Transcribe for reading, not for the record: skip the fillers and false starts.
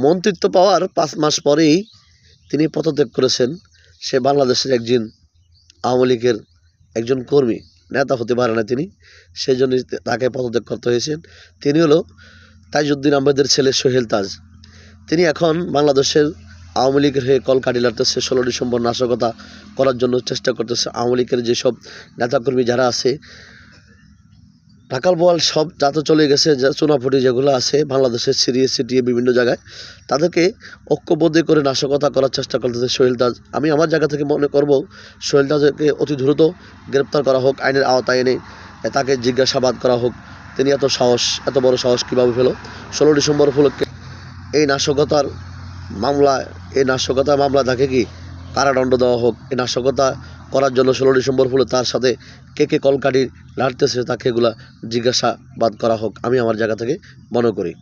মন্ত্রিত্ব পাওয়ার ৫ মাস পরেই তিনি পদত্যাগ করেছেন। সে বাংলাদেশের একজন আওয়ামী লীগের একজন কর্মী, নেতা হতে পারে না তিনি, সেই জন্য তাকে পদত্যাগ করতে হয়েছে। তিনি হলো তাজউদ্দিন আহমেদের ছেলে সোহেল তাজ। তিনি এখন বাংলাদেশের আওয়ামী লীগের হয়ে কলকাঠি লাড়তেছে। ১৬ ডিসেম্বর নাশকতা করার জন্য চেষ্টা করতেছে। আওয়ামী লীগের যেসব নেতাকর্মী যারা আছে, ঢাকাল বোয়াল সব যাতে চলে গেছে, চুনাফুটি যেগুলো আছে বাংলাদেশের ছিটিয়ে ছিটিয়ে বিভিন্ন জায়গায়, তাদেরকে ঐক্যবদ্ধ করে নাশকতা করার চেষ্টা করতেছে সোহেল তাজ। আমি আমার জায়গা থেকে মনে করব সোহেল তাজকে অতি দ্রুত গ্রেপ্তার করা হোক, আইনের আওতায় এনে তাকে জিজ্ঞাসাবাদ করা হোক। তিনি এত বড় সাহস কীভাবে পেল? ১৬ ডিসেম্বর উপলক্ষে এই নাশকতার মামলা তাকে কি কারাদণ্ড দেওয়া হোক। এই নাশকতা করার জন্য ১৬ ডিসেম্বর হলে তার সাথে কে কলকাঠি লাড়তেছে তাকে এগুলা জিজ্ঞাসাবাদ করা হোক, আমি আমার জায়গা থেকে মনে করি।